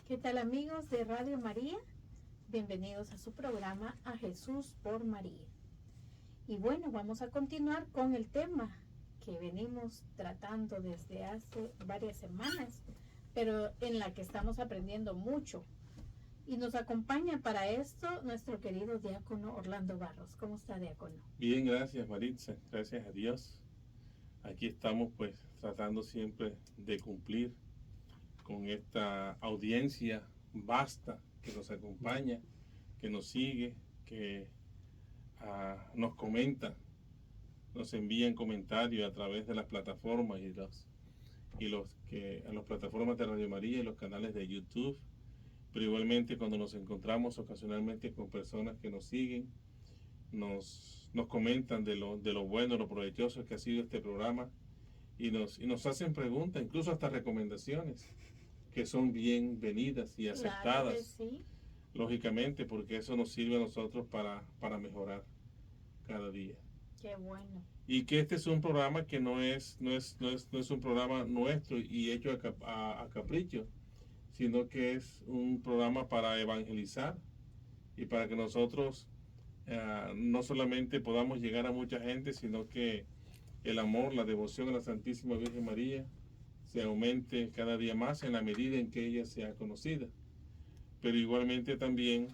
¿Qué tal amigos de Radio María? Bienvenidos a su programa A Jesús por María. Y bueno, vamos a continuar con el tema que venimos tratando desde hace varias semanas, pero en la que estamos aprendiendo mucho. Y nos acompaña para esto nuestro querido diácono Orlando Barros. ¿Cómo está, diácono? Bien, gracias Maritza, gracias a Dios. Aquí estamos pues tratando siempre de cumplir con esta audiencia vasta que nos acompaña, que nos sigue, que nos comenta, nos envían comentarios a través de las plataformas y a las plataformas de Radio María y los canales de YouTube, pero igualmente cuando nos encontramos ocasionalmente con personas que nos siguen, nos comentan de lo bueno, lo provechoso que ha sido este programa y nos hacen preguntas, incluso hasta recomendaciones que son bienvenidas y aceptadas. Claro que sí. Lógicamente, porque eso nos sirve a nosotros para mejorar cada día. Qué bueno. Y que este es un programa que no es un programa nuestro y hecho a capricho, sino que es un programa para evangelizar y para que nosotros no solamente podamos llegar a mucha gente, sino que el amor, la devoción a la Santísima Virgen María se aumente cada día más en la medida en que ella sea conocida. Pero igualmente también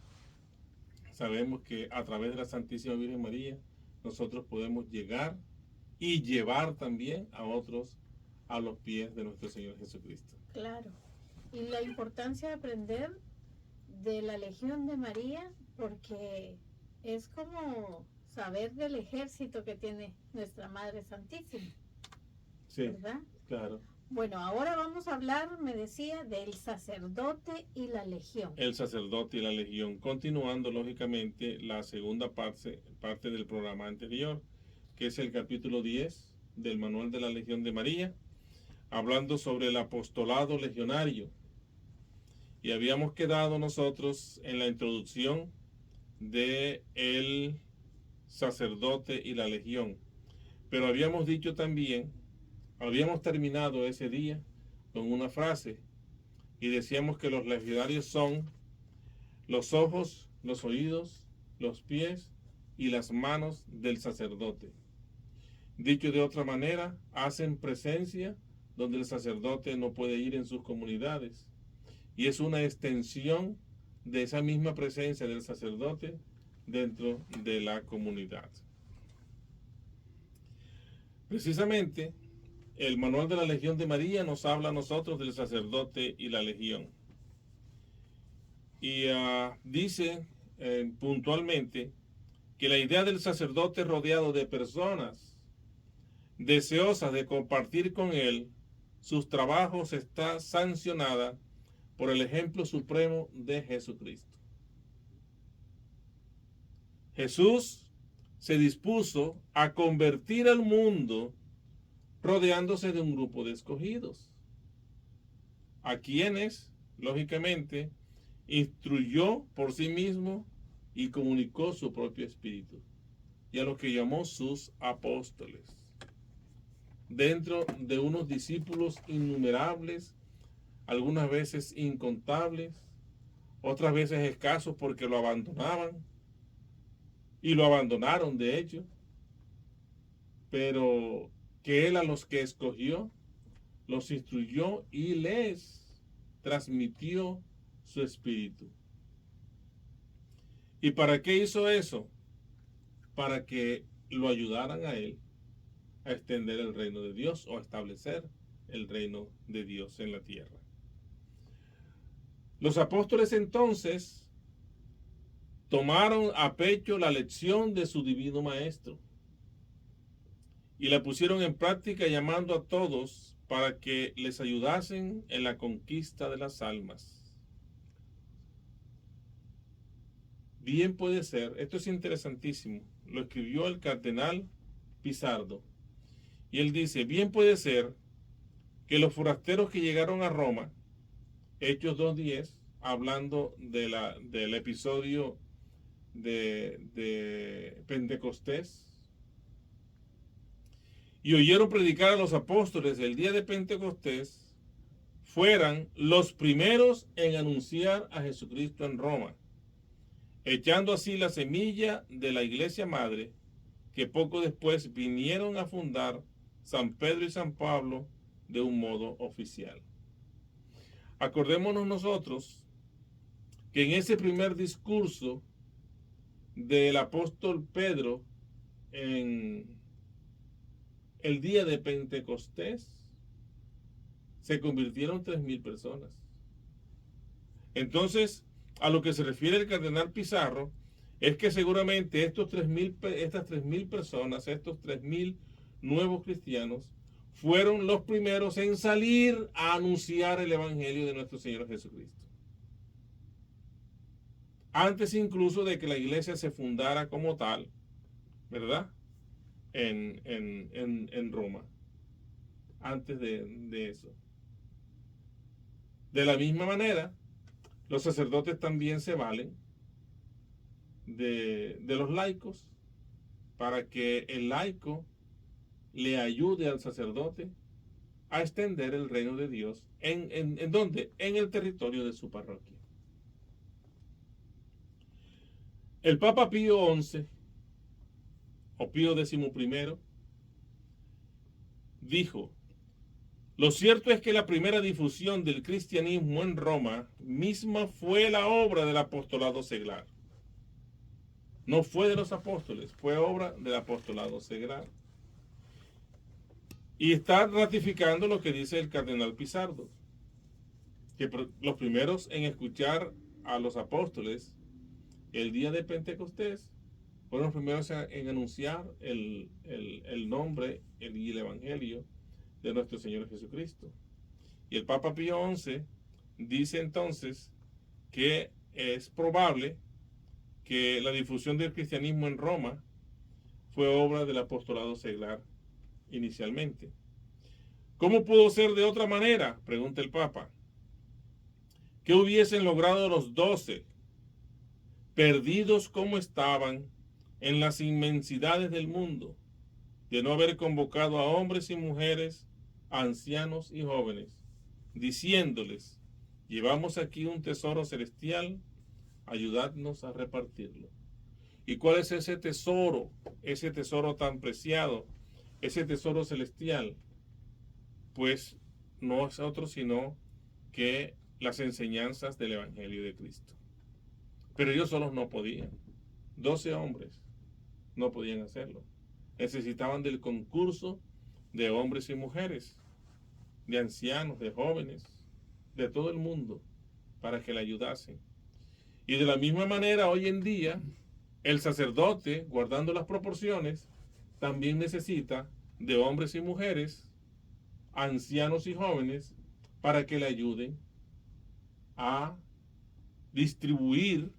sabemos que a través de la Santísima Virgen María nosotros podemos llegar y llevar también a otros a los pies de nuestro Señor Jesucristo. Claro. Y la importancia de aprender de la Legión de María, porque es como saber del ejército que tiene nuestra Madre Santísima. Sí, ¿verdad? Claro. Bueno, ahora vamos a hablar, me decía, del sacerdote y la legión. El sacerdote y la legión, continuando lógicamente la segunda parte del programa anterior, que es el capítulo 10 del Manual de la Legión de María, hablando sobre el apostolado legionario. Y habíamos quedado nosotros en la introducción de el sacerdote y la legión. Pero habíamos dicho también, habíamos terminado ese día con una frase y decíamos que los legionarios son los ojos, los oídos, los pies y las manos del sacerdote. Dicho de otra manera, hacen presencia donde el sacerdote no puede ir en sus comunidades. Y es una extensión de esa misma presencia del sacerdote dentro de la comunidad. Precisamente, el Manual de la Legión de María nos habla a nosotros del sacerdote y la legión. Y dice puntualmente que la idea del sacerdote rodeado de personas deseosas de compartir con él sus trabajos está sancionada por el ejemplo supremo de Jesucristo. Jesús se dispuso a convertir al mundo rodeándose de un grupo de escogidos, a quienes, lógicamente, instruyó por sí mismo y comunicó su propio espíritu, y a los que llamó sus apóstoles, dentro de unos discípulos innumerables, algunas veces incontables, otras veces escasos porque lo abandonaban, y lo abandonaron de hecho, pero que él a los que escogió, los instruyó y les transmitió su espíritu. ¿Y para qué hizo eso? Para que lo ayudaran a él a extender el reino de Dios o a establecer el reino de Dios en la tierra. Los apóstoles entonces tomaron a pecho la lección de su divino maestro y la pusieron en práctica llamando a todos para que les ayudasen en la conquista de las almas. Bien puede ser, esto es interesantísimo, lo escribió el cardenal Pizardo, y él dice, bien puede ser que los forasteros que llegaron a Roma, Hechos 2:10, hablando del episodio de Pentecostés, y oyeron predicar a los apóstoles el día de Pentecostés, fueran los primeros en anunciar a Jesucristo en Roma, echando así la semilla de la iglesia madre, que poco después vinieron a fundar San Pedro y San Pablo de un modo oficial. Acordémonos nosotros que en ese primer discurso del apóstol Pedro en el día de Pentecostés se convirtieron 3,000 personas. Entonces, a lo que se refiere el cardenal Pizarro es que seguramente estas 3,000 personas, estos 3,000 nuevos cristianos, fueron los primeros en salir a anunciar el evangelio de nuestro Señor Jesucristo. Antes incluso de que la iglesia se fundara como tal, ¿verdad? En Roma. Antes de eso. De la misma manera, los sacerdotes también se valen de los laicos para que el laico le ayude al sacerdote a extender el reino de Dios. ¿En dónde? En el territorio de su parroquia. El Papa Pío XI, o Pío XI, dijo: lo cierto es que la primera difusión del cristianismo en Roma misma fue la obra del apostolado seglar. No fue de los apóstoles, fue obra del apostolado seglar. Y está ratificando lo que dice el cardenal Pizarro, que los primeros en escuchar a los apóstoles el día de Pentecostés fueron los primeros en anunciar el nombre y el evangelio de nuestro Señor Jesucristo. Y el Papa Pío XI dice entonces que es probable que la difusión del cristianismo en Roma fue obra del apostolado seglar inicialmente. ¿Cómo pudo ser de otra manera?, pregunta el Papa. ¿Qué hubiesen logrado los 12, perdidos como estaban en las inmensidades del mundo, de no haber convocado a hombres y mujeres, ancianos y jóvenes, diciéndoles: llevamos aquí un tesoro celestial, ayudadnos a repartirlo? ¿Y cuál es ese tesoro tan preciado, ese tesoro celestial? Pues no es otro sino que las enseñanzas del Evangelio de Cristo. Pero ellos solos no podían. 12 hombres no podían hacerlo. Necesitaban del concurso de hombres y mujeres, de ancianos, de jóvenes, de todo el mundo, para que le ayudasen. Y de la misma manera, hoy en día, el sacerdote, guardando las proporciones, también necesita de hombres y mujeres, ancianos y jóvenes, para que le ayuden a distribuir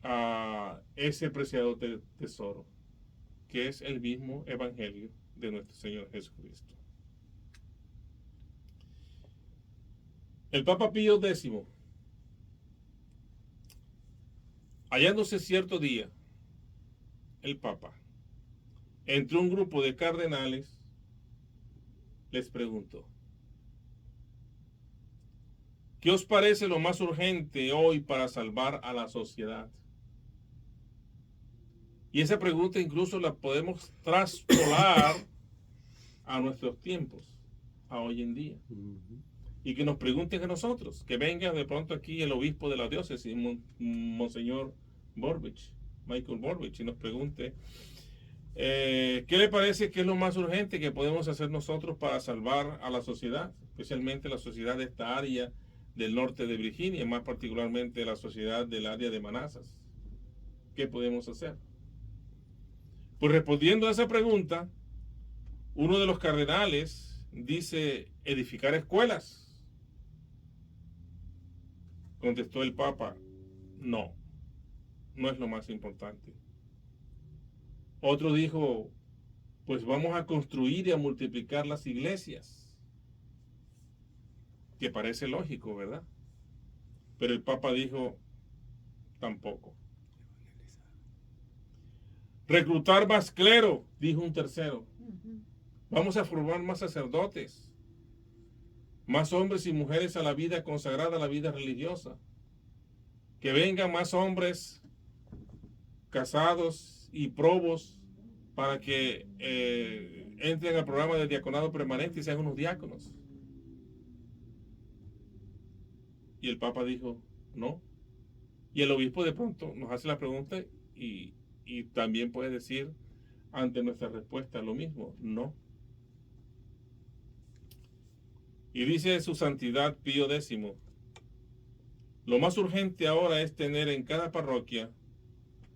a ese preciado tesoro, que es el mismo evangelio de nuestro Señor Jesucristo. El Papa Pío X, hallándose cierto día, el Papa, entre un grupo de cardenales, les preguntó: ¿qué os parece lo más urgente hoy para salvar a la sociedad? Y esa pregunta incluso la podemos traspolar a nuestros tiempos, a hoy en día. Y que nos pregunten a nosotros, que venga de pronto aquí el obispo de la diócesis, Monseñor Borbich, Michael Borbich, y nos pregunte: ¿qué le parece que es lo más urgente que podemos hacer nosotros para salvar a la sociedad, especialmente la sociedad de esta área del norte de Virginia, más particularmente la sociedad del área de Manassas? ¿Qué podemos hacer? Pues respondiendo a esa pregunta, uno de los cardenales dice: edificar escuelas. Contestó el Papa: no es lo más importante. Otro dijo: pues vamos a construir y a multiplicar las iglesias. Que parece lógico, ¿verdad? Pero el Papa dijo: tampoco. Reclutar más clero, dijo un tercero. Vamos a formar más sacerdotes. más hombres y mujeres a la vida consagrada, a la vida religiosa. Que vengan más hombres casados y probos para que entren al programa de diaconado permanente y sean unos diáconos. Y el Papa dijo, no. Y el obispo de pronto nos hace la pregunta y también puede decir ante nuestra respuesta lo mismo, no. Y dice su santidad Pío X, lo más urgente ahora es tener en cada parroquia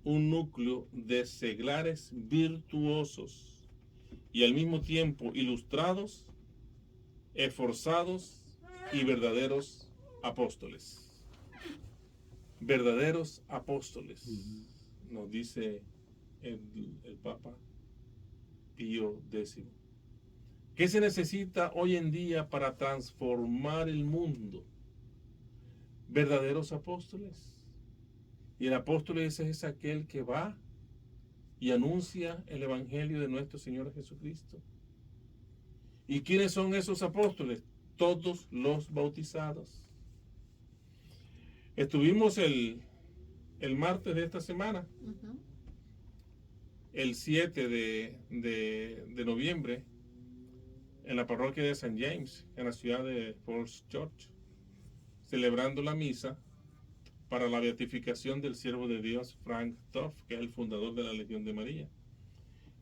un núcleo de seglares virtuosos y al mismo tiempo ilustrados, esforzados y verdaderos apóstoles. Verdaderos apóstoles, nos dice el Papa Pío X. ¿Qué se necesita hoy en día para transformar el mundo? Verdaderos apóstoles. Y el apóstol ese es aquel que va y anuncia el evangelio de nuestro Señor Jesucristo. ¿Y quiénes son esos apóstoles? Todos los bautizados. Estuvimos el martes de esta semana, el 7 de noviembre, en la parroquia de St. James, en la ciudad de Falls Church, celebrando la misa para la beatificación del siervo de Dios Frank Toff, que es el fundador de la Legión de María.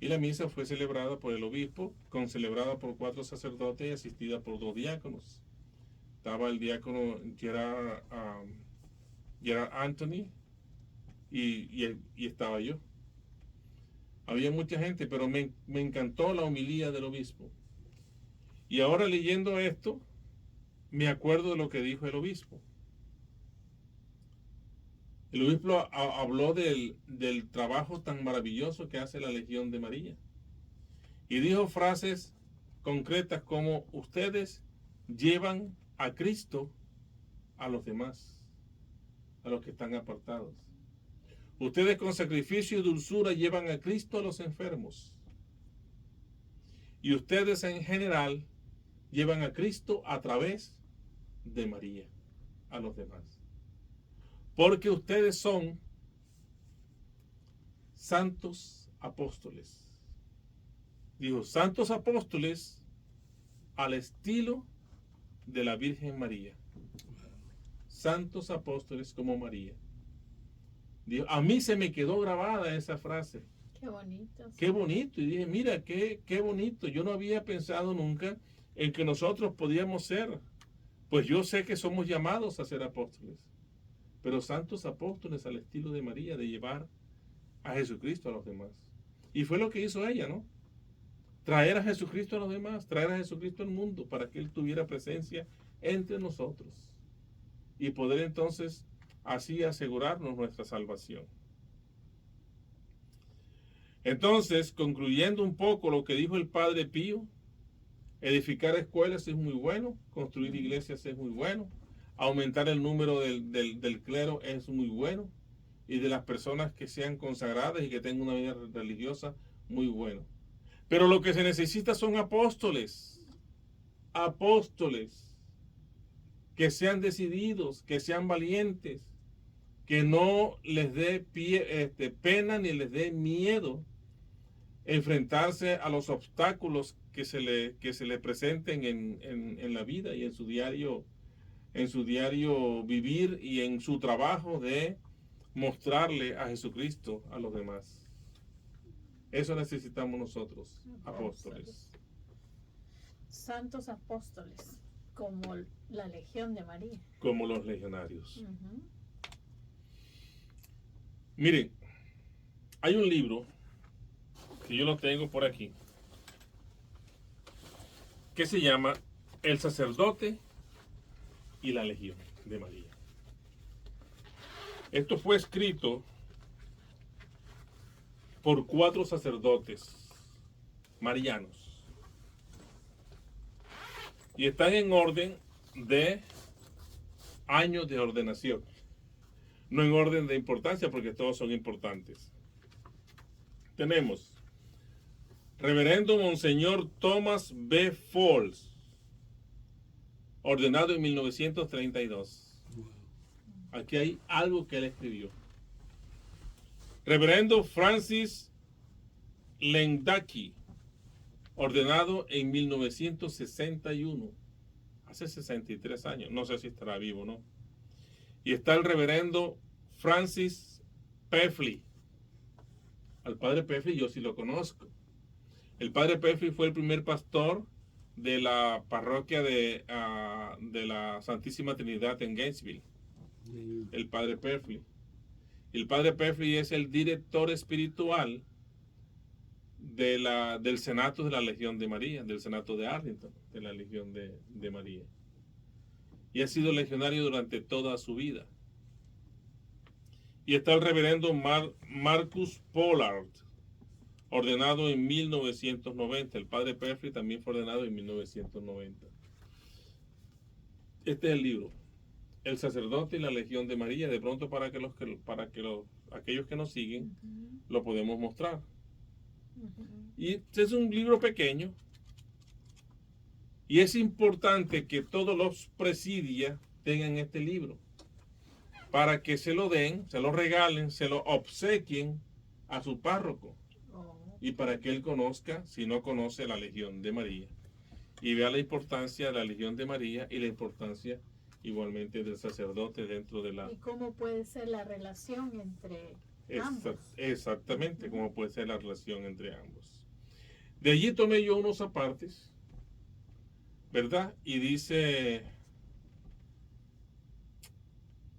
Y la misa fue celebrada por el obispo, concelebrada por 4 sacerdotes y asistida por 2 diáconos. Estaba el diácono Gerard Anthony y estaba yo. Había mucha gente, pero me encantó la homilía del obispo. Y ahora leyendo esto, me acuerdo de lo que dijo el obispo. El obispo habló del trabajo tan maravilloso que hace la Legión de María. Y dijo frases concretas como: ustedes llevan a Cristo a los demás, a los que están apartados. Ustedes con sacrificio y dulzura llevan a Cristo a los enfermos. Y ustedes en general llevan a Cristo a través de María a los demás. Porque ustedes son santos apóstoles. Dijo, santos apóstoles al estilo de la Virgen María. Santos apóstoles como María. Dijo, a mí se me quedó grabada esa frase. Qué bonito. Sí. Qué bonito. Y dije, mira, qué bonito. Yo no había pensado nunca en que nosotros podíamos ser. Pues yo sé que somos llamados a ser apóstoles. Pero santos apóstoles al estilo de María, de llevar a Jesucristo a los demás. Y fue lo que hizo ella, ¿no? Traer a Jesucristo a los demás, traer a Jesucristo al mundo para que Él tuviera presencia entre nosotros. Y poder entonces así asegurarnos nuestra salvación. Entonces, concluyendo un poco lo que dijo el Padre Pío, edificar escuelas es muy bueno, construir iglesias es muy bueno, aumentar el número del clero es muy bueno, y de las personas que sean consagradas y que tengan una vida religiosa, muy bueno. Pero lo que se necesita son apóstoles, que sean decididos, que sean valientes, que no les dé pena ni les dé miedo enfrentarse a los obstáculos que se le presenten en la vida y en su diario vivir y en su trabajo de mostrarle a Jesucristo a los demás. Eso necesitamos nosotros, apóstoles. Santos apóstoles, como la Legión de María. Como los legionarios. Miren, hay un libro que yo lo tengo por aquí, que se llama El sacerdote y la Legión de María. Esto fue escrito por 4 sacerdotes marianos y están en orden de años de ordenación, no en orden de importancia, porque todos son importantes. Tenemos Reverendo Monseñor Thomas B. Falls, ordenado en 1932. Aquí hay algo que él escribió. Reverendo Francis Lendaki, ordenado en 1961, hace 63 años, no sé si estará vivo o no. Y está el reverendo Francis Peffley. Al padre Peffley yo sí lo conozco. El padre Peffley fue el primer pastor de la parroquia de la Santísima Trinidad en Gainesville. El padre Peffley. El padre Peffley es el director espiritual del Senato de la Legión de María, del Senato de Arlington, de la Legión de María. Y ha sido legionario durante toda su vida. Y está el reverendo Marcus Pollard, ordenado en 1990. El padre Peffley también fue ordenado en 1990. Este es el libro, El sacerdote y la Legión de María. De pronto aquellos que nos siguen lo podemos mostrar. Y es un libro pequeño. Y es importante que todos los presidios tengan este libro para que se lo den, se lo regalen, se lo obsequien a su párroco y para que él conozca, si no conoce, la Legión de María y vea la importancia de la Legión de María y la importancia igualmente del sacerdote dentro de la... ¿Y cómo puede ser la relación entre ambos? Exactamente, cómo puede ser la relación entre ambos. De allí tomé yo unos apartes, ¿verdad? Y dice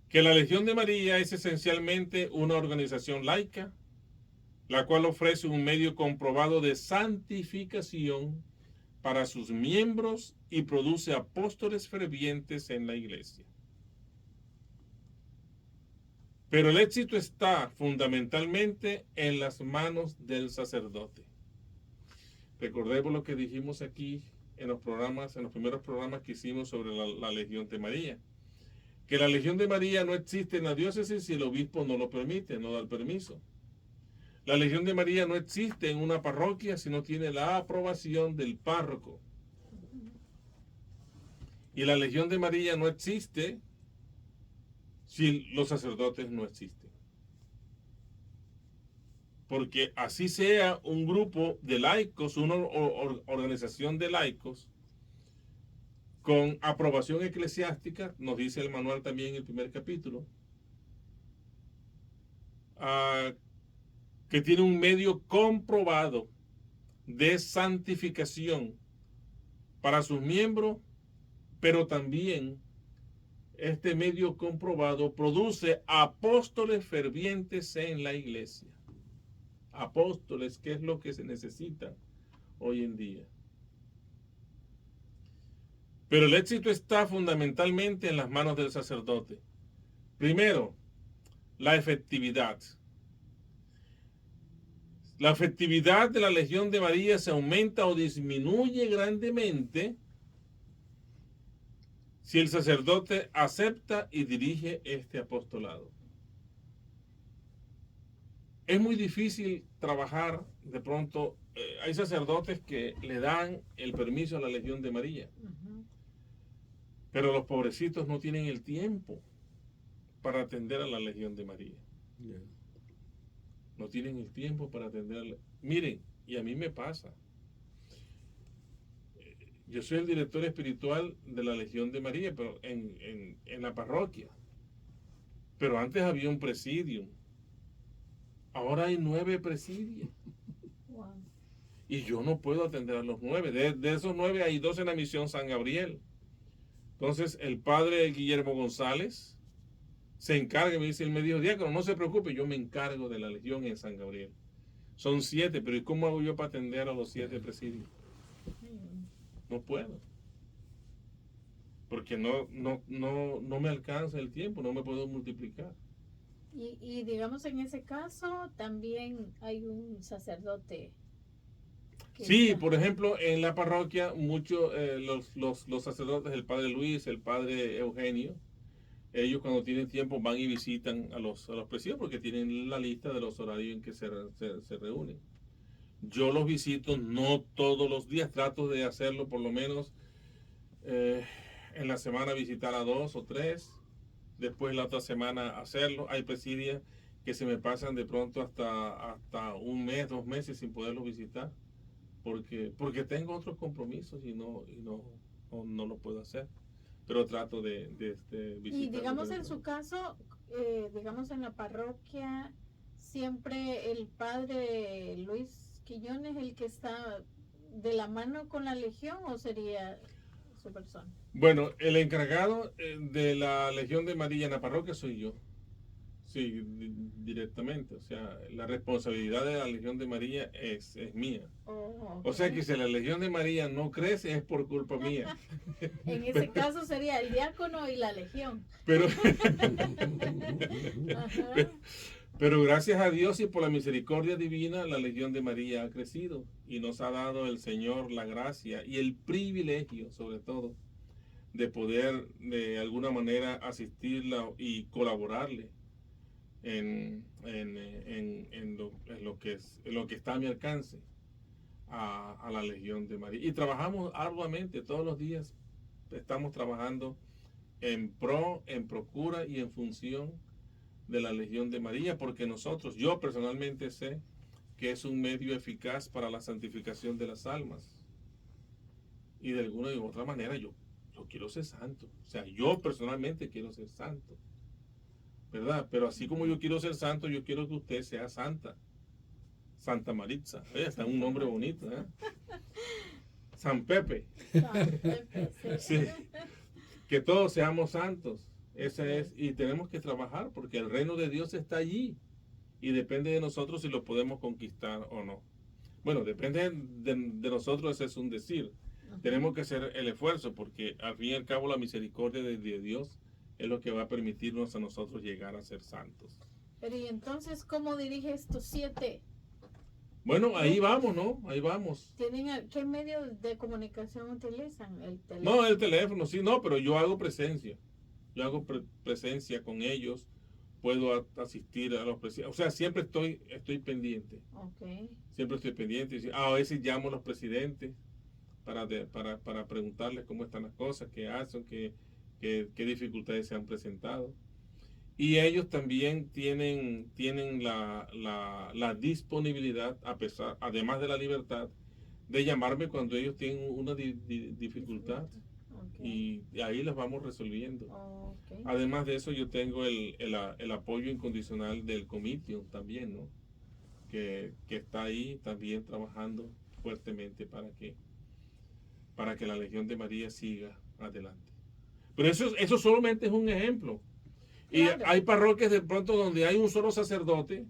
que la Legión de María es esencialmente una organización laica, la cual ofrece un medio comprobado de santificación para sus miembros y produce apóstoles fervientes en la iglesia. Pero el éxito está fundamentalmente en las manos del sacerdote. Recordemos lo que dijimos aquí en los primeros programas que hicimos sobre la Legión de María. Que la Legión de María no existe en la diócesis si el obispo no lo permite, no da el permiso. La Legión de María no existe en una parroquia si no tiene la aprobación del párroco. Y la Legión de María no existe si los sacerdotes no existen. Porque así sea un grupo de laicos, una organización de laicos, con aprobación eclesiástica, nos dice el manual también en el primer capítulo, que tiene un medio comprobado de santificación para sus miembros, pero también este medio comprobado produce apóstoles fervientes en la iglesia. Apóstoles, que es lo que se necesita hoy en día. Pero el éxito está fundamentalmente en las manos del sacerdote. Primero, la efectividad. La efectividad de la Legión de María se aumenta o disminuye grandemente si el sacerdote acepta y dirige este apostolado. Es muy difícil trabajar, de pronto, hay sacerdotes que le dan el permiso a la Legión de María. Pero los pobrecitos no tienen el tiempo para atender a la Legión de María. No tienen el tiempo para atenderla. Miren, y a mí me pasa. Yo soy el director espiritual de la Legión de María, pero en la parroquia. Pero antes había un presidium. Ahora hay 9 presidios. Wow. Y yo no puedo atender a los 9. De esos 9 hay 2 en la misión San Gabriel. Entonces el padre Guillermo González se encarga, me dice, él me dijo, diácono, no se preocupe, yo me encargo de la Legión en San Gabriel. Son 7, pero ¿y cómo hago yo para atender a los 7 presidios? No puedo. Porque no me alcanza el tiempo, no me puedo multiplicar. Y digamos, en ese caso también hay un sacerdote. Sí, por ejemplo, en la parroquia, muchos los sacerdotes, el padre Luis, el padre Eugenio, ellos cuando tienen tiempo van y visitan a los presidios porque tienen la lista de los horarios en que se reúnen. Yo los visito no todos los días, trato de hacerlo por lo menos en la semana visitar a 2 o 3, después la otra semana hacerlo. Hay presidias que se me pasan de pronto hasta un mes, 2 meses sin poderlo visitar, porque tengo otros compromisos y no lo puedo hacer. Pero trato de visitar. Y digamos en su caso, digamos en la parroquia, siempre el padre Luis Quillón es el que está de la mano con la Legión, ¿o sería su persona? Bueno, el encargado de la Legión de María en la parroquia soy yo. Sí, directamente. O sea, la responsabilidad de la Legión de María es mía. Oh, O sea que si la Legión de María no crece es por culpa mía. En ese caso sería el diácono y la Legión. Pero, Ajá. pero gracias a Dios y por la misericordia divina, la Legión de María ha crecido y nos ha dado el Señor la gracia y el privilegio, sobre todo, de poder de alguna manera asistirla y colaborarle en lo que está a mi alcance a la Legión de María. Y trabajamos arduamente todos los días. Estamos trabajando en pro, en procura y en función de la Legión de María, porque yo personalmente sé que es un medio eficaz para la santificación de las almas. Y de alguna u otra manera yo quiero ser santo. O sea, yo personalmente quiero ser santo, ¿verdad? Pero así como yo quiero ser santo, yo quiero que usted sea santa. Santa Maritza. Está un nombre bonito, ¿eh? San Pepe. San Pepe, sí. Sí. Que todos seamos santos. Esa es, y tenemos que trabajar porque el reino de Dios está allí y depende de nosotros si lo podemos conquistar o no. Bueno, depende de nosotros, ese es un decir. Tenemos que hacer el esfuerzo porque al fin y al cabo la misericordia de Dios es lo que va a permitirnos a nosotros llegar a ser santos. Pero ¿y entonces cómo dirige estos 7? Bueno, ahí vamos, ¿no? Ahí vamos. ¿Qué medio de comunicación utilizan? ¿El teléfono? No, el teléfono, sí, no, pero yo hago presencia. Yo hago presencia con ellos. Puedo asistir a los presidentes. O sea, siempre estoy pendiente. Okay. Siempre estoy pendiente. A veces llamo a los presidentes para preguntarles cómo están las cosas, qué hacen, qué dificultades se han presentado. Y ellos también tienen la disponibilidad, además de la libertad, de llamarme cuando ellos tienen una dificultad. Okay. Y ahí las vamos resolviendo. Okay. Además de eso, yo tengo el apoyo incondicional del Comitium también, ¿no? Que está ahí también trabajando fuertemente para que la Legión de María siga adelante. Pero eso solamente es un ejemplo. Y claro, hay parroquias de pronto donde hay un solo sacerdote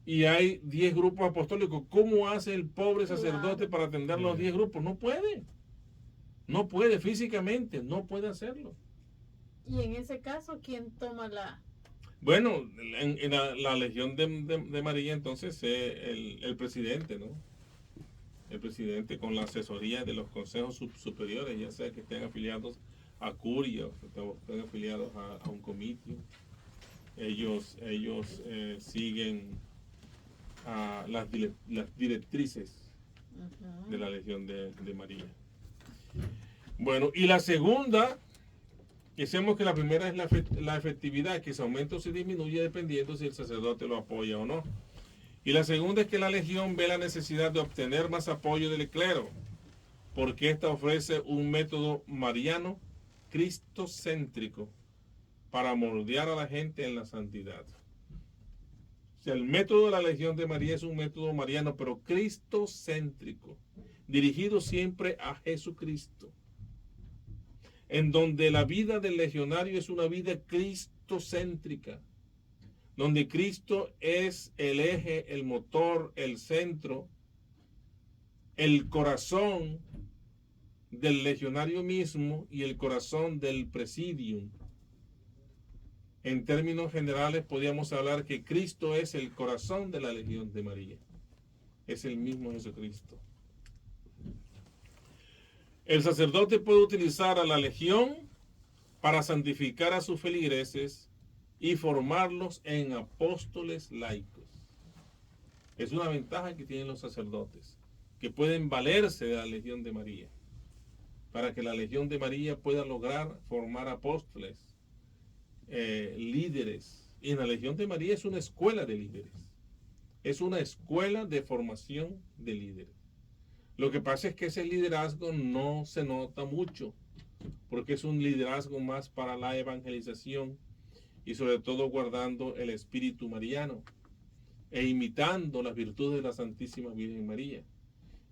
y hay 10 grupos apostólicos. ¿Cómo hace el pobre sacerdote para atender los 10 grupos? No puede. No puede físicamente, no puede hacerlo. Y en ese caso, ¿quién toma la...? Bueno, en la Legión de María entonces el presidente, ¿no? El presidente con la asesoría de los consejos superiores, ya sea que estén afiliados a curia, o estén afiliados a un comité. Ellos siguen las directrices de la Legión de María. Bueno, y la segunda, decimos que la primera es la efectividad, que se aumenta o se disminuye dependiendo si el sacerdote lo apoya o no. Y la segunda es que la Legión ve la necesidad de obtener más apoyo del clero, porque ésta ofrece un método mariano cristocéntrico para moldear a la gente en la santidad. O sea, el método de la Legión de María es un método mariano, pero cristocéntrico, dirigido siempre a Jesucristo, en donde la vida del legionario es una vida cristocéntrica, donde Cristo es el eje, el motor, el centro, el corazón del legionario mismo y el corazón del presidium. En términos generales podríamos hablar que Cristo es el corazón de la Legión de María. Es el mismo Jesucristo. El sacerdote puede utilizar a la Legión para santificar a sus feligreses y formarlos en apóstoles laicos. Es una ventaja que tienen los sacerdotes, que pueden valerse de la Legión de María. para que la Legión de María pueda lograr formar apóstoles, líderes. Y en la Legión de María es una escuela de líderes. Es una escuela de formación de líderes. Lo que pasa es que ese liderazgo no se nota mucho, porque es un liderazgo más para la evangelización y sobre todo guardando el espíritu mariano e imitando las virtudes de la Santísima Virgen María.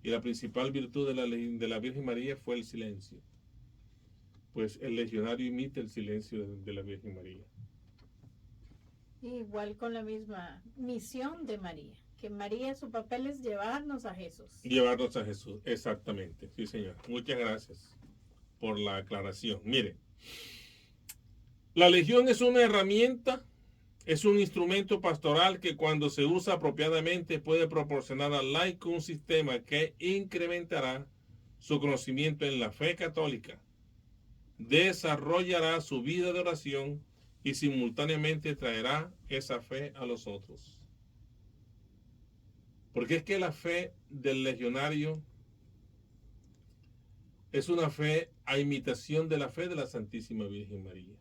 Y la principal virtud de la Virgen María fue el silencio. Pues el legionario imita el silencio de la Virgen María. Igual con la misma misión de María, que María, su papel es llevarnos a Jesús. Llevarnos a Jesús, exactamente. Sí, señor. Muchas gracias por la aclaración. Mire, la legión es una herramienta, es un instrumento pastoral que cuando se usa apropiadamente puede proporcionar al laico un sistema que incrementará su conocimiento en la fe católica, desarrollará su vida de oración y simultáneamente traerá esa fe a los otros. Porque es que la fe del legionario es una fe a imitación de la fe de la Santísima Virgen María.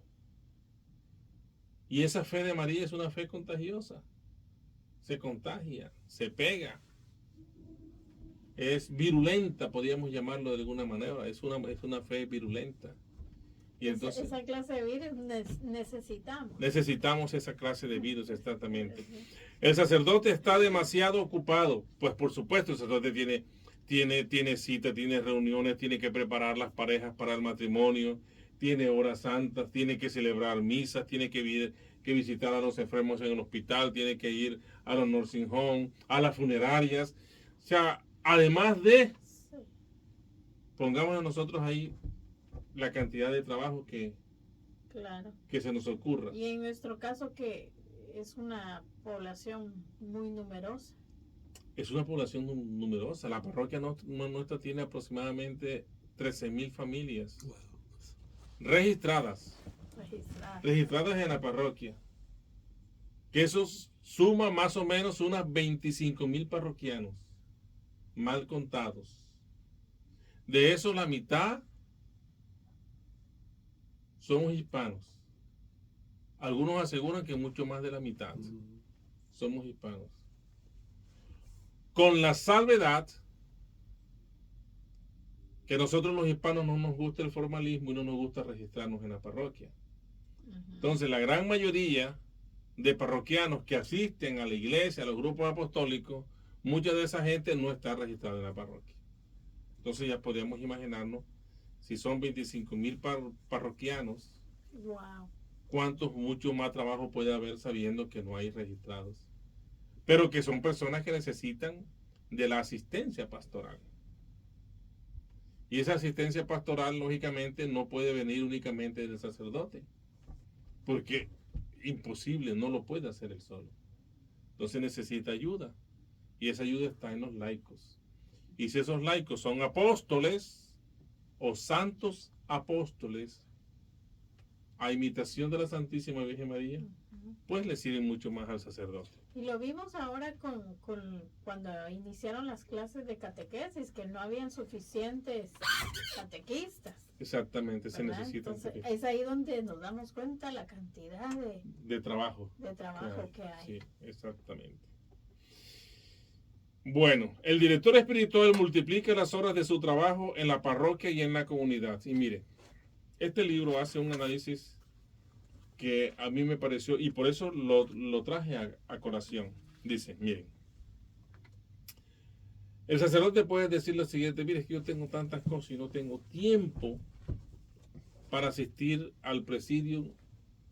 Y esa fe de María es una fe contagiosa. Se contagia, se pega. Es virulenta, podríamos llamarlo de alguna manera. Es una fe virulenta. Y entonces, esa clase de virus necesitamos. Necesitamos esa clase de virus, exactamente. El sacerdote está demasiado ocupado. Pues por supuesto, el sacerdote tiene cita, tiene reuniones, tiene que preparar las parejas para el matrimonio, tiene horas santas, tiene que celebrar misas, tiene que visitar a los enfermos en el hospital, tiene que ir a los nursing home, a las funerarias. O sea, además de, pongamos a nosotros ahí la cantidad de trabajo que se nos ocurra. Y en nuestro caso, que es una población muy numerosa. Es una población numerosa. La parroquia nuestra tiene aproximadamente 13,000 familias registradas en la parroquia. Que eso suma más o menos unas 25,000 parroquianos mal contados. De eso la mitad somos hispanos. Algunos aseguran que mucho más de la mitad somos hispanos. Con la salvedad que nosotros los hispanos no nos gusta el formalismo y no nos gusta registrarnos en la parroquia. Entonces la gran mayoría de parroquianos que asisten a la iglesia, a los grupos apostólicos, mucha de esa gente no está registrada en la parroquia. Entonces ya podríamos imaginarnos, si son 25,000 parroquianos, cuántos mucho más trabajo puede haber sabiendo que no hay registrados, pero que son personas que necesitan de la asistencia pastoral. Y esa asistencia pastoral, lógicamente, no puede venir únicamente del sacerdote, porque imposible, no lo puede hacer él solo. Entonces necesita ayuda, y esa ayuda está en los laicos. Y si esos laicos son apóstoles o santos apóstoles, a imitación de la Santísima Virgen María, pues le sirven mucho más al sacerdote. Y lo vimos ahora cuando iniciaron las clases de catequesis, que no habían suficientes catequistas. Exactamente, ¿verdad? se necesitan. Entonces, es ahí donde nos damos cuenta la cantidad de trabajo que hay. Sí, exactamente. Bueno, el director espiritual multiplica las horas de su trabajo en la parroquia y en la comunidad. Y mire, este libro hace un análisis que a mí me pareció, y por eso lo traje a colación. Dice, miren, el sacerdote puede decir lo siguiente: mire, es que yo tengo tantas cosas y no tengo tiempo para asistir al presidio,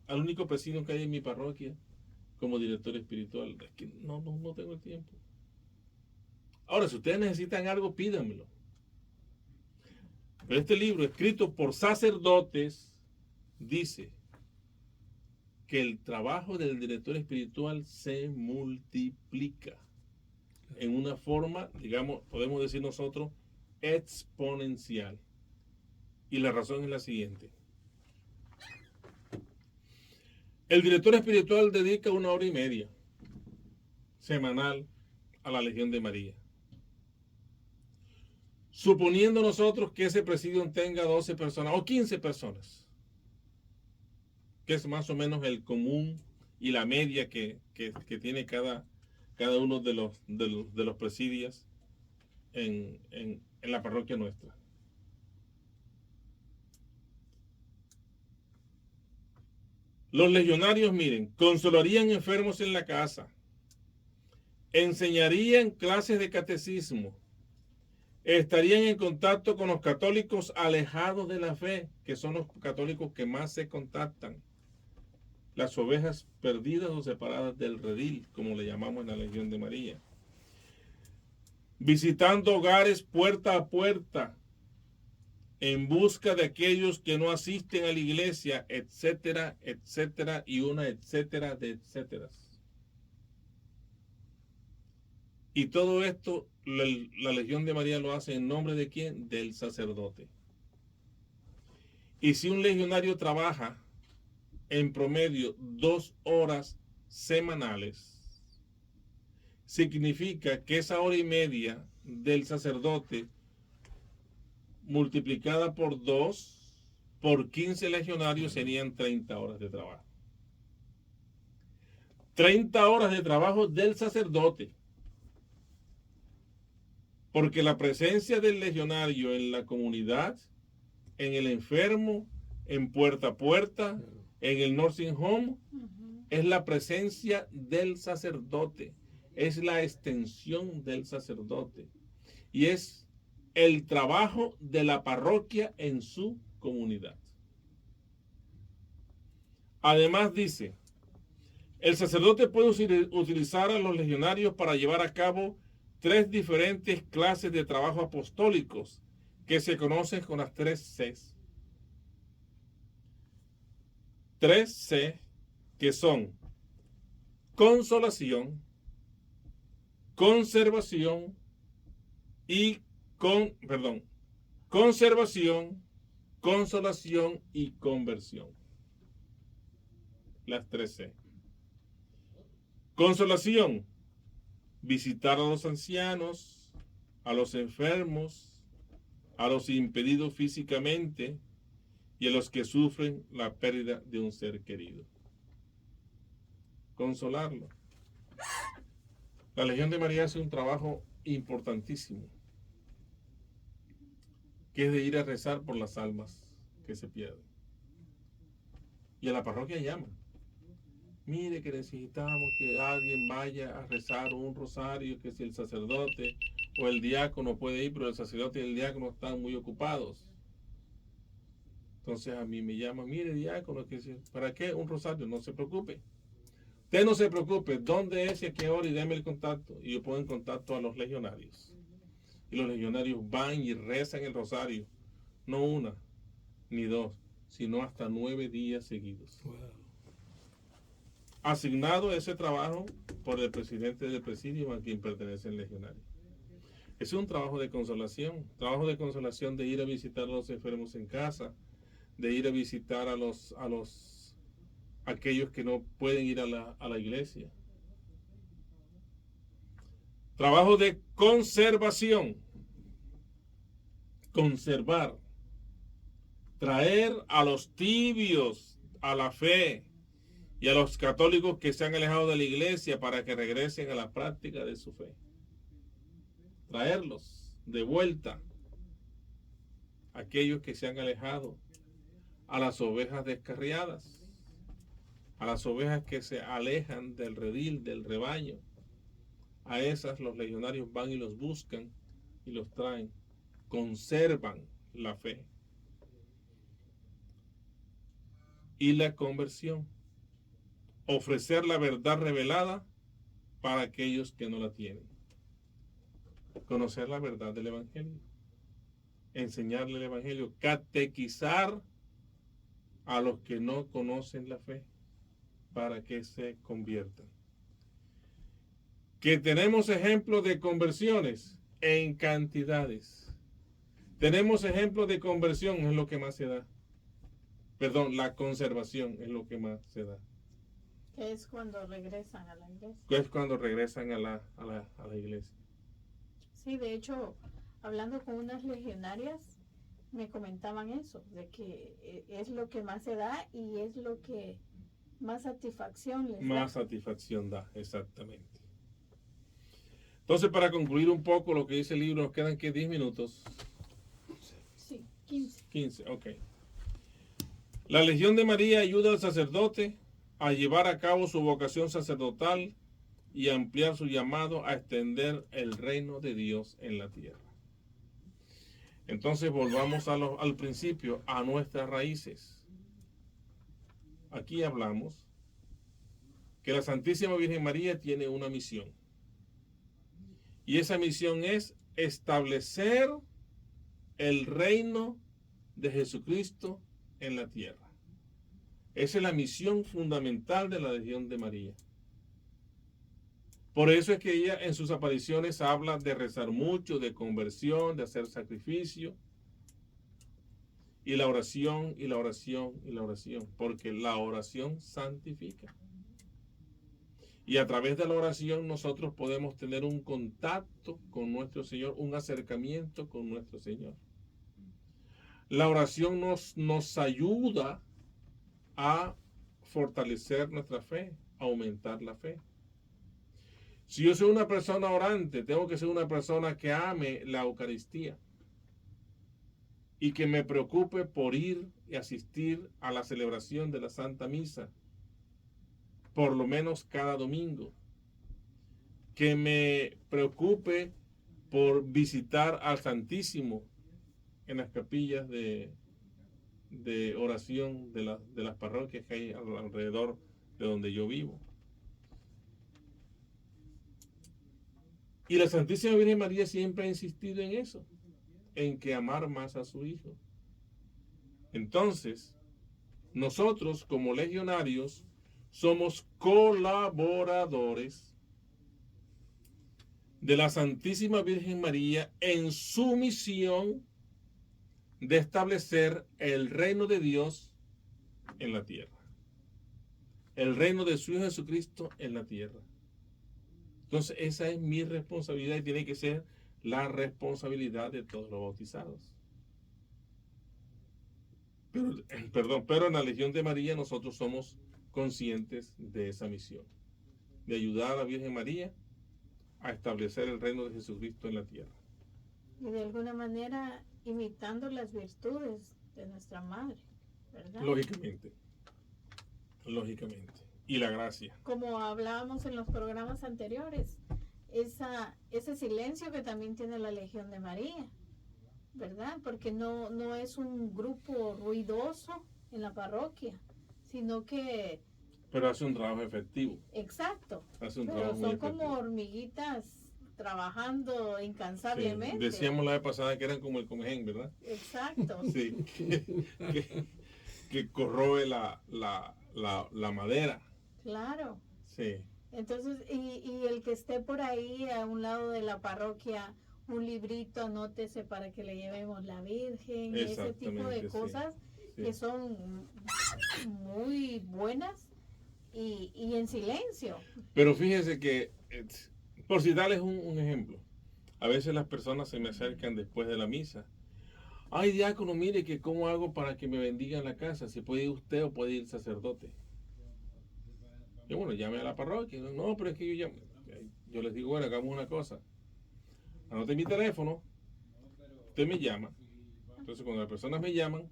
al único presidio que hay en mi parroquia como director espiritual. Es que no tengo el tiempo. Ahora, si ustedes necesitan algo, pídanmelo. Pero este libro, escrito por sacerdotes, dice que el trabajo del director espiritual se multiplica en una forma, digamos, podemos decir nosotros, exponencial. Y la razón es la siguiente. El director espiritual dedica 1 hora y media semanal a la Legión de María. Suponiendo nosotros que ese presidium tenga 12 personas o 15 personas, que es más o menos el común y la media que tiene cada uno de los presidios en la parroquia nuestra. Los legionarios, miren, consolarían enfermos en la casa, enseñarían clases de catecismo, estarían en contacto con los católicos alejados de la fe, que son los católicos que más se contactan, las ovejas perdidas o separadas del redil, como le llamamos en la Legión de María, visitando hogares puerta a puerta, en busca de aquellos que no asisten a la iglesia, etcétera, etcétera, y una etcétera de etcéteras. Y todo esto, la Legión de María lo hace en nombre de ¿quién? Del sacerdote. Y si un legionario trabaja en promedio 2 horas semanales, significa que esa hora y media del sacerdote multiplicada por 2, por 15 legionarios serían 30 horas de trabajo. 30 horas de trabajo del sacerdote. Porque la presencia del legionario en la comunidad, en el enfermo, en puerta a puerta, en el nursing home, es la presencia del sacerdote. Es la extensión del sacerdote. Y es el trabajo de la parroquia en su comunidad. Además dice, el sacerdote puede utilizar a los legionarios para llevar a cabo 3 diferentes clases de trabajo apostólicos que se conocen con las 3 Cs. 3 C que son consolación, conservación y conservación, consolación y conversión. Las 3 C. Consolación, visitar a los ancianos, a los enfermos, a los impedidos físicamente y a los que sufren la pérdida de un ser querido. Consolarlo. La Legión de María hace un trabajo importantísimo, que es de ir a rezar por las almas que se pierden. Y a la parroquia llaman. Mire que necesitamos que alguien vaya a rezar un rosario, que si el sacerdote o el diácono puede ir, pero el sacerdote y el diácono están muy ocupados. Entonces a mí me llaman, mire diácono, ¿para qué un rosario? No se preocupe. Usted no se preocupe, ¿dónde es y a qué hora? Y déme el contacto. Y yo pongo en contacto a los legionarios. Y los legionarios van y rezan el rosario. No 1 ni 2, sino hasta 9 días seguidos. Wow. Asignado ese trabajo por el presidente del presidio a quien pertenece el legionario. Es un trabajo de consolación de ir a visitar a los enfermos en casa, de ir a visitar a aquellos que no pueden ir a la iglesia. Trabajo de conservación, conservar, traer a los tibios a la fe y a los católicos que se han alejado de la iglesia para que regresen a la práctica de su fe. Traerlos de vuelta, aquellos que se han alejado, a las ovejas descarriadas, a las ovejas que se alejan del redil, del rebaño. A esas los legionarios van y los buscan y los traen. Conservan la fe. Y la conversión. Ofrecer la verdad revelada para aquellos que no la tienen. Conocer la verdad del Evangelio. Enseñarle el Evangelio. Catequizar a los que no conocen la fe para que se conviertan. Que tenemos ejemplos de conversiones en cantidades. Tenemos ejemplos de conversión, es lo que más se da. Perdón, la conservación es lo que más se da. Es cuando regresan a la iglesia. Es cuando regresan a la iglesia. Sí, de hecho, hablando con unas legionarias, me comentaban eso, de que es lo que más se da y es lo que más satisfacción les da. Más satisfacción da, exactamente. Entonces, para concluir un poco lo que dice el libro, nos quedan que 10 minutos. Sí, 15. 15, ok. La Legión de María ayuda al sacerdote a llevar a cabo su vocación sacerdotal y a ampliar su llamado a extender el reino de Dios en la tierra. Entonces volvamos al principio, a nuestras raíces. Aquí hablamos que la Santísima Virgen María tiene una misión. Y esa misión es establecer el reino de Jesucristo en la tierra. Esa es la misión fundamental de la Legión de María. Por eso es que ella en sus apariciones habla de rezar mucho, de conversión, de hacer sacrificio. Y la oración, y la oración, y la oración. Porque la oración santifica. Y a través de la oración nosotros podemos tener un contacto con nuestro Señor, un acercamiento con nuestro Señor. La oración nos ayuda a fortalecer nuestra fe, a aumentar la fe. Si yo soy una persona orante, tengo que ser una persona que ame la Eucaristía y que me preocupe por ir y asistir a la celebración de la Santa Misa, por lo menos cada domingo. Que me preocupe por visitar al Santísimo en las capillas de oración de las parroquias que hay alrededor de donde yo vivo. Y la Santísima Virgen María siempre ha insistido en eso, en que amar más a su Hijo. Entonces, nosotros como legionarios somos colaboradores de la Santísima Virgen María en su misión de establecer el reino de Dios en la tierra. El reino de su Hijo Jesucristo en la tierra. Entonces, esa es mi responsabilidad y tiene que ser la responsabilidad de todos los bautizados. Pero en la Legión de María nosotros somos conscientes de esa misión, de ayudar a la Virgen María a establecer el reino de Jesucristo en la tierra. Y de alguna manera imitando las virtudes de nuestra Madre, ¿verdad? Lógicamente. Y la gracia. Como hablábamos en los programas anteriores, ese silencio que también tiene la Legión de María, ¿verdad? Porque no es un grupo ruidoso en la parroquia, sino que... Pero hace un trabajo efectivo. Exacto. Hace un pero trabajo son muy como efectivo. Trabajando incansablemente. Sí. Decíamos la vez pasada que eran como el comején, ¿verdad? Exacto. Sí. que corroe la madera. Claro. Sí. Entonces, y el que esté por ahí a un lado de la parroquia, un librito, anótese para que le llevemos la Virgen, ese tipo de cosas sí. que son muy buenas y en silencio. Pero fíjese que, por citarles un ejemplo, a veces las personas se me acercan después de la misa. Ay, diácono, mire que cómo hago para que me bendigan la casa, si puede ir usted o puede ir el sacerdote. Y bueno, llame a la parroquia. No, pero es que yo les digo, bueno, hagamos una cosa. Anote mi teléfono, usted me llama. Entonces, cuando las personas me llaman,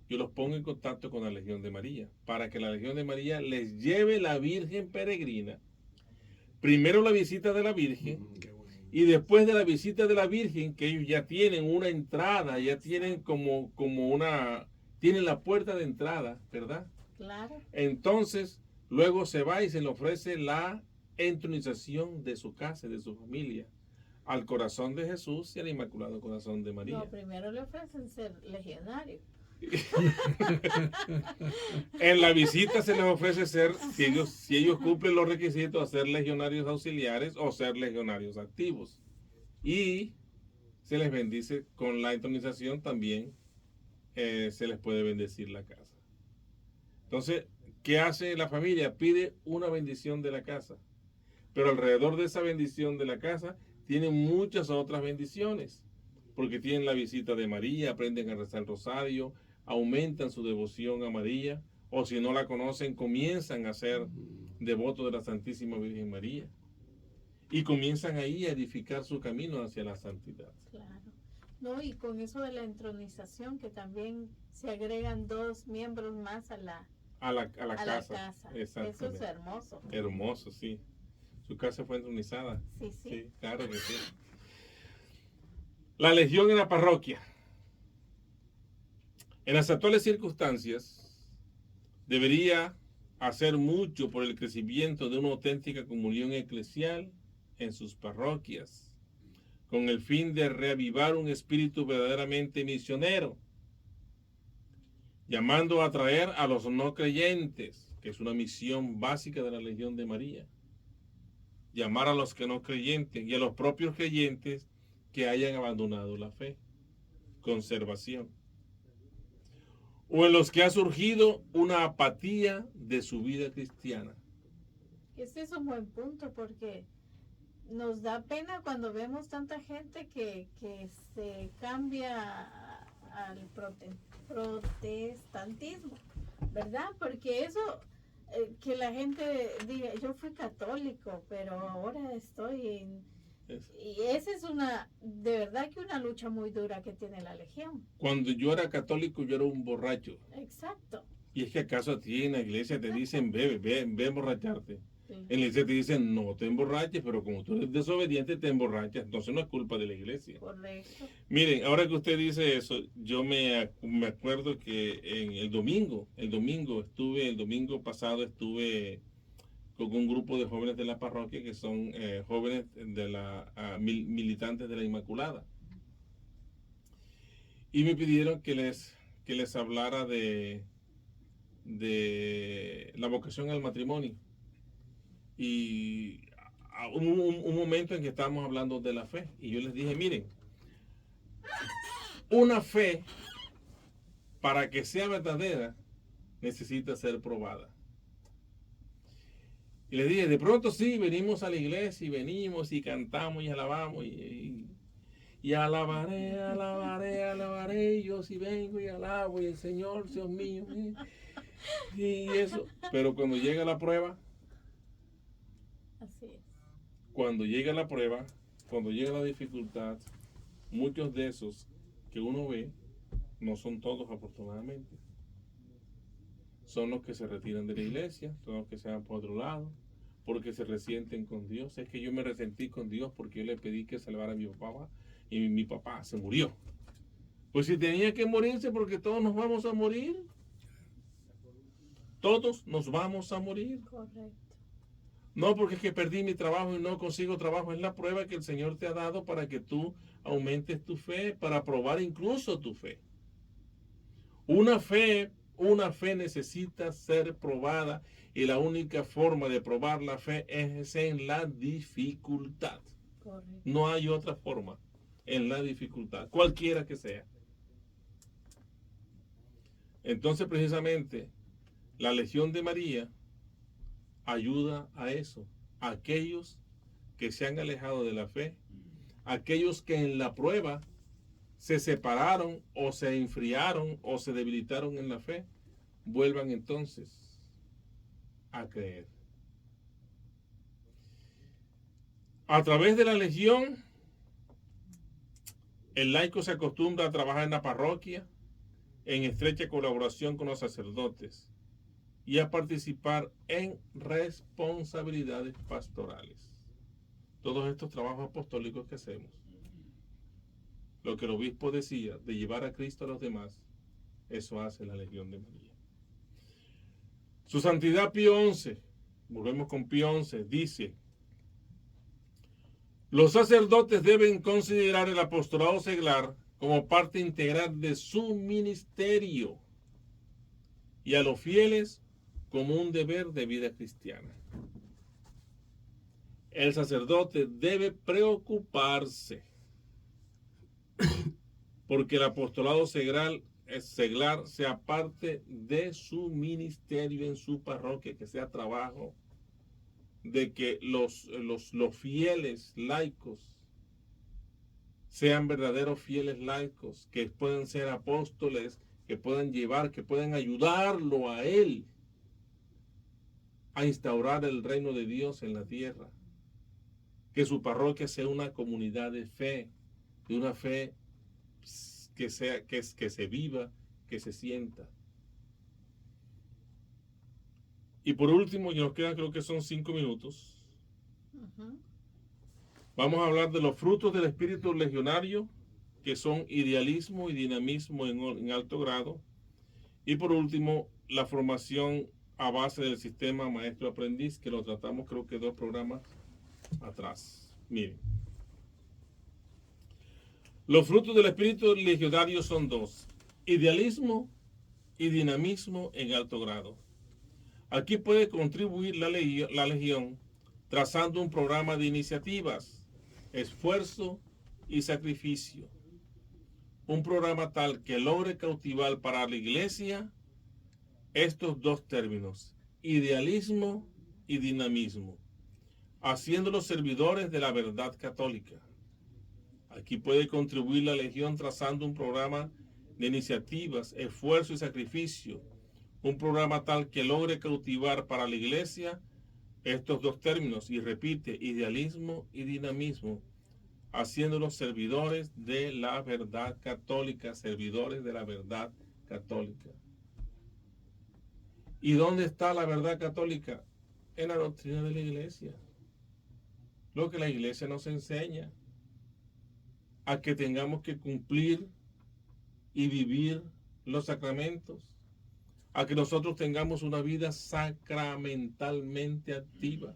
yo los pongo en contacto con la Legión de María, para que la Legión de María les lleve la Virgen peregrina. Primero la visita de la Virgen, y después de la visita de la Virgen, que ellos ya tienen una entrada, ya tienen tienen la puerta de entrada, ¿verdad? Claro. Entonces, luego se va y se le ofrece la entronización de su casa, de su familia, al corazón de Jesús y al Inmaculado Corazón de María. No, primero le ofrecen ser legionario. En la visita se les ofrece ser, si ellos cumplen los requisitos, ser legionarios auxiliares o ser legionarios activos. Y se les bendice con la entronización también, se les puede bendecir la casa. Entonces, ¿qué hace la familia? Pide una bendición de la casa. Pero alrededor de esa bendición de la casa tienen muchas otras bendiciones. porque tienen la visita de María, aprenden a rezar el rosario, aumentan su devoción a María, o si no la conocen, comienzan a ser devotos de la Santísima Virgen María. Y comienzan ahí a edificar su camino hacia la santidad. Claro. No, y con eso de la entronización, que también se agregan 2 miembros más a la casa. Eso es hermoso. Hermoso, sí. Su casa fue entronizada. Sí. Sí, claro que sí. La legión en la parroquia. En las actuales circunstancias, debería hacer mucho por el crecimiento de una auténtica comunión eclesial en sus parroquias, con el fin de reavivar un espíritu verdaderamente misionero, llamando a atraer a los no creyentes, que es una misión básica de la Legión de María. Llamar a los que no creyentes y a los propios creyentes que hayan abandonado la fe, conservación, o en los que ha surgido una apatía de su vida cristiana. Ese es un buen punto, porque nos da pena cuando vemos tanta gente que se cambia al protestantismo, ¿verdad? Porque eso, que la gente diga, yo fui católico, pero ahora estoy en... Y esa es de verdad que una lucha muy dura que tiene la Legión. Cuando yo era católico, yo era un borracho. Exacto. Y es que acaso a ti en la iglesia te dicen, ve a emborracharte. Sí. En la iglesia te dicen, no te emborraches, pero como tú eres desobediente, te emborrachas. Entonces no es culpa de la iglesia. Correcto. Miren, ahora que usted dice eso, yo me acuerdo que en el domingo pasado estuve con un grupo de jóvenes de la parroquia que son jóvenes de militantes de la Inmaculada. Y me pidieron que les hablara de la vocación al matrimonio. Y un momento en que estábamos hablando de la fe. Y yo les dije, miren, una fe, para que sea verdadera, necesita ser probada. Y les dije, de pronto sí, venimos a la iglesia y venimos y cantamos y alabamos y alabaré, yo sí vengo y alabo y el Señor, Dios mío, y eso. Pero cuando llega la prueba, así es. Cuando llega la prueba, cuando llega la dificultad, muchos de esos que uno ve, no son todos afortunadamente. Son los que se retiran de la iglesia, son los que se van por otro lado, porque se resienten con Dios. Es que yo me resentí con Dios porque yo le pedí que salvara a mi papá y mi papá se murió. Pues si tenía que morirse, porque todos nos vamos a morir. Todos nos vamos a morir. Correcto. No porque es que perdí mi trabajo y no consigo trabajo. Es la prueba que el Señor te ha dado para que tú aumentes tu fe, para probar incluso tu fe. Una fe necesita ser probada y la única forma de probar la fe es en la dificultad. Correcto. No hay otra forma, en la dificultad, cualquiera que sea. Entonces, precisamente, la Legión de María ayuda a eso, a aquellos que se han alejado de la fe, aquellos que en la prueba se separaron o se enfriaron o se debilitaron en la fe, vuelvan entonces a creer. A través de la Legión, el laico se acostumbra a trabajar en la parroquia en estrecha colaboración con los sacerdotes y a participar en responsabilidades pastorales. Todos estos trabajos apostólicos que hacemos, lo que el obispo decía de llevar a Cristo a los demás, eso hace la Legión de María. Su Santidad Pío XI, volvemos con Pío XI, dice: los sacerdotes deben considerar el apostolado seglar como parte integral de su ministerio y a los fieles como un deber de vida cristiana. El sacerdote debe preocuparse porque el apostolado seglar sea parte de su ministerio en su parroquia, que sea trabajo de que los fieles laicos sean verdaderos fieles laicos, que puedan ser apóstoles, que puedan llevar, que puedan ayudarlo a él a instaurar el reino de Dios en la tierra. Que su parroquia sea una comunidad de fe, de una fe que se viva, que se sienta. Y por último, y nos quedan creo que son 5 minutos, vamos a hablar de los frutos del espíritu legionario, que son idealismo y dinamismo en alto grado. Y por último, la formación a base del sistema maestro-aprendiz, que lo tratamos creo que 2 programas atrás. Miren. Los frutos del espíritu legionario son 2. Idealismo y dinamismo en alto grado. Aquí puede contribuir la legión trazando un programa de iniciativas, esfuerzo y sacrificio. Un programa tal que logre cautivar para la iglesia estos 2 términos, idealismo y dinamismo, haciéndolos servidores de la verdad católica. Aquí puede contribuir la legión trazando un programa de iniciativas, esfuerzo y sacrificio, un programa tal que logre cautivar para la iglesia estos 2 términos, y repite, idealismo y dinamismo, haciéndolos servidores de la verdad católica, servidores de la verdad católica. ¿Y dónde está la verdad católica? En la doctrina de la iglesia. Lo que la iglesia nos enseña, a que tengamos que cumplir y vivir los sacramentos, a que nosotros tengamos una vida sacramentalmente activa,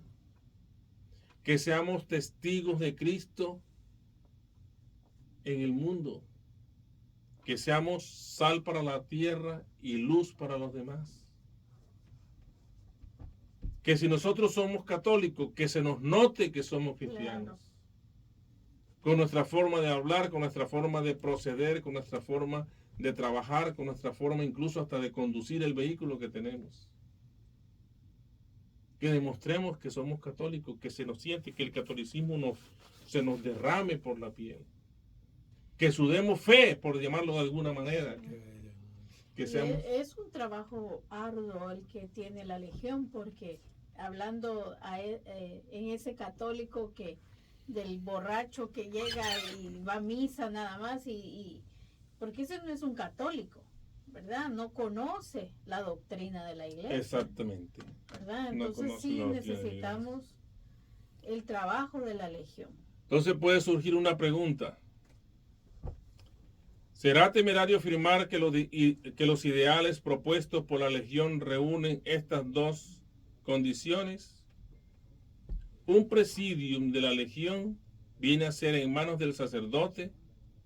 que seamos testigos de Cristo en el mundo, que seamos sal para la tierra y luz para los demás. Que si nosotros somos católicos, que se nos note que somos cristianos. Claro. Con nuestra forma de hablar, con nuestra forma de proceder, con nuestra forma de trabajar, con nuestra forma incluso hasta de conducir el vehículo que tenemos. Que demostremos que somos católicos, que se nos siente, que el catolicismo se nos derrame por la piel. Que sudemos fe, por llamarlo de alguna manera. Que seamos... Es un trabajo arduo el que tiene la legión, porque hablando en ese católico que del borracho que llega y va a misa nada más, porque ese no es un católico, ¿verdad? No conoce la doctrina de la iglesia. Exactamente. ¿Verdad? Entonces no sí necesitamos el trabajo de la legión. Entonces puede surgir una pregunta. ¿Será temerario afirmar que los ideales propuestos por la legión reúnen estas 2 condiciones? Un presidium de la legión viene a ser en manos del sacerdote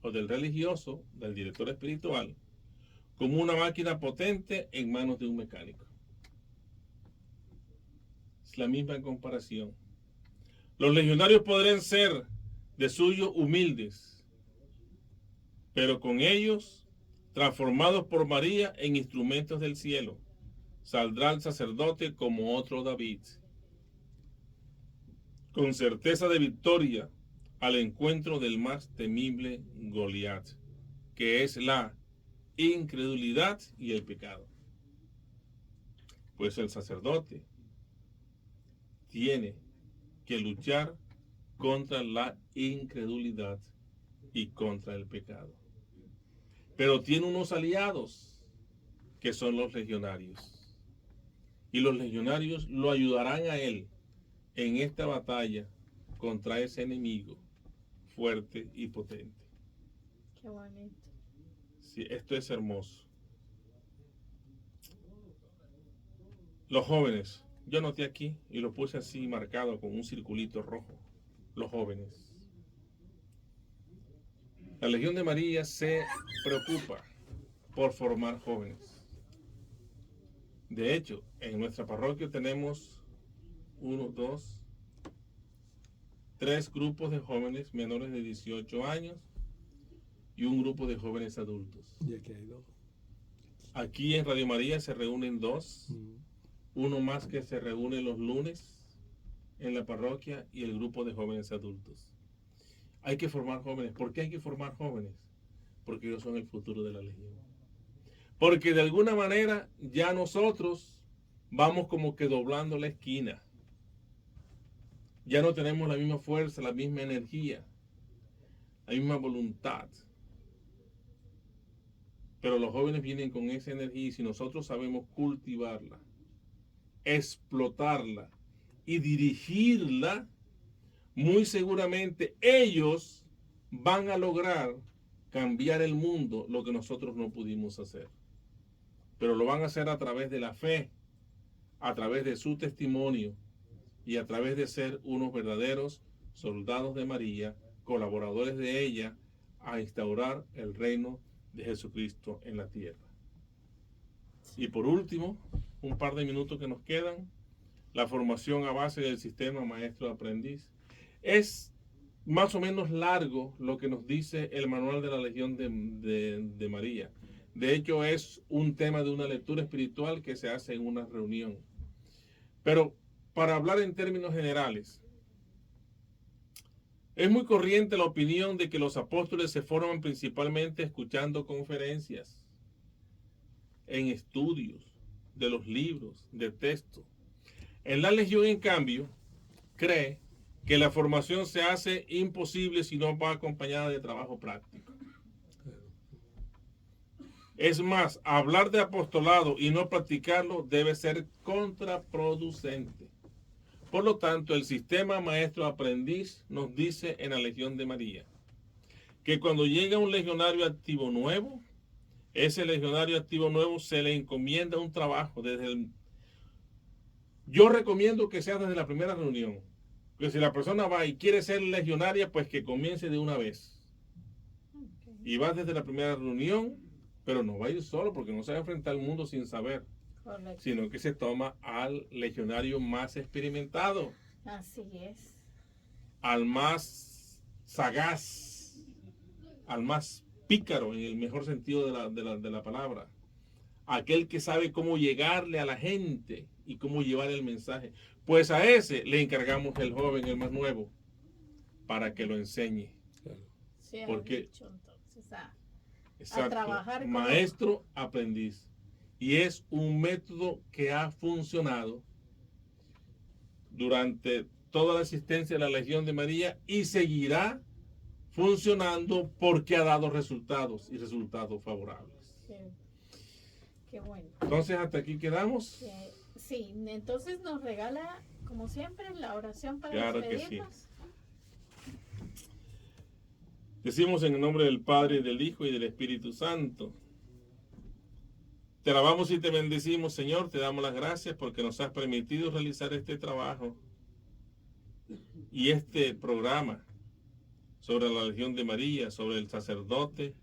o del religioso, del director espiritual, como una máquina potente en manos de un mecánico. Es la misma comparación. Los legionarios podrán ser de suyo humildes, pero con ellos, transformados por María en instrumentos del cielo, saldrá el sacerdote como otro David, con certeza de victoria al encuentro del más temible Goliat, que es la incredulidad y el pecado. Pues el sacerdote tiene que luchar contra la incredulidad y contra el pecado. Pero tiene unos aliados que son los legionarios. Y los legionarios lo ayudarán a él en esta batalla contra ese enemigo fuerte y potente. Qué bonito. Sí, esto es hermoso. Los jóvenes, yo anoté aquí y lo puse así marcado con un circulito rojo. Los jóvenes. La Legión de María se preocupa por formar jóvenes. De hecho, en nuestra parroquia tenemos 1, 2, 3 grupos de jóvenes menores de 18 años y un grupo de jóvenes adultos. Y aquí hay 2. Aquí en Radio María se reúnen 2, uno más que se reúne los lunes en la parroquia y el grupo de jóvenes adultos. hay que formar jóvenes. ¿Por qué hay que formar jóvenes? Porque ellos son el futuro de la legión. Porque de alguna manera ya nosotros vamos como que doblando la esquina. Ya no tenemos la misma fuerza, la misma energía, la misma voluntad. Pero los jóvenes vienen con esa energía y si nosotros sabemos cultivarla, explotarla y dirigirla, muy seguramente ellos van a lograr cambiar el mundo, lo que nosotros no pudimos hacer. Pero lo van a hacer a través de la fe, a través de su testimonio y a través de ser unos verdaderos soldados de María, colaboradores de ella, a instaurar el reino de Jesucristo en la tierra. Y por último, un par de minutos que nos quedan, la formación a base del sistema maestro-aprendiz. Es más o menos largo lo que nos dice el manual de la Legión de María. De hecho, es un tema de una lectura espiritual que se hace en una reunión. Pero para hablar en términos generales, es muy corriente la opinión de que los apóstoles se forman principalmente escuchando conferencias, en estudios de los libros, de texto. En la Legión, en cambio, cree que la formación se hace imposible si no va acompañada de trabajo práctico. Es más, hablar de apostolado y no practicarlo debe ser contraproducente. Por lo tanto, el sistema maestro-aprendiz nos dice en la Legión de María que cuando llega un legionario activo nuevo, ese legionario activo nuevo se le encomienda un trabajo Yo recomiendo que sea desde la primera reunión. Que si la persona va y quiere ser legionaria, pues que comience de una vez. Y va desde la primera reunión, pero no va a ir solo porque no se va a enfrentar al mundo sin saber. Correcto. Sino que se toma al legionario más experimentado. Así es. Al más sagaz, al más pícaro en el mejor sentido de la palabra. Aquel que sabe cómo llegarle a la gente y cómo llevar el mensaje. Pues a ese le encargamos el joven, el más nuevo, para que lo enseñe. Sí, porque dicho, entonces, exacto, trabajar maestro aprendiz. Y es un método que ha funcionado durante toda la existencia de la Legión de María y seguirá funcionando porque ha dado resultados y resultados favorables. Qué bueno. Entonces, hasta aquí quedamos. Sí, entonces nos regala, como siempre, la oración para claro despedirnos. Que sí. Decimos en el nombre del Padre, del Hijo y del Espíritu Santo. Te alabamos y te bendecimos, Señor. Te damos las gracias porque nos has permitido realizar este trabajo y este programa sobre la Legión de María, sobre el sacerdote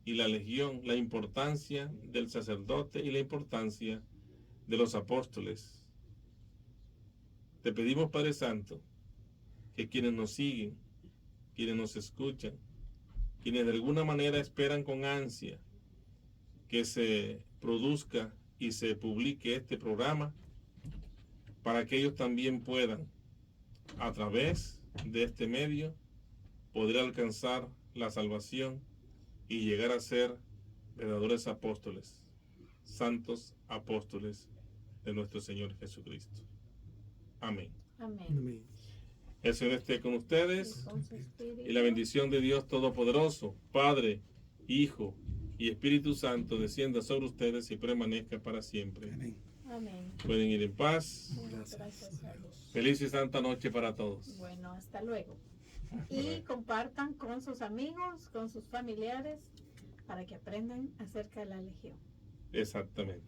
y la Legión, la importancia del sacerdote y la importancia de los apóstoles. Te pedimos, Padre Santo, que quienes nos siguen, quienes nos escuchan, quienes de alguna manera esperan con ansia que se produzca y se publique este programa, para que ellos también puedan, a través de este medio, poder alcanzar la salvación y llegar a ser verdaderos apóstoles, santos apóstoles de nuestro Señor Jesucristo. Amén. Amén. Amén. El Señor esté con ustedes y la bendición de Dios Todopoderoso, Padre, Hijo y Espíritu Santo descienda sobre ustedes y permanezca para siempre. Amén. Amén. Pueden ir en paz. Gracias a Dios. Feliz y santa noche para todos. Bueno, hasta luego. Y compartan con sus amigos, con sus familiares, para que aprendan acerca de la Legión. Exactamente.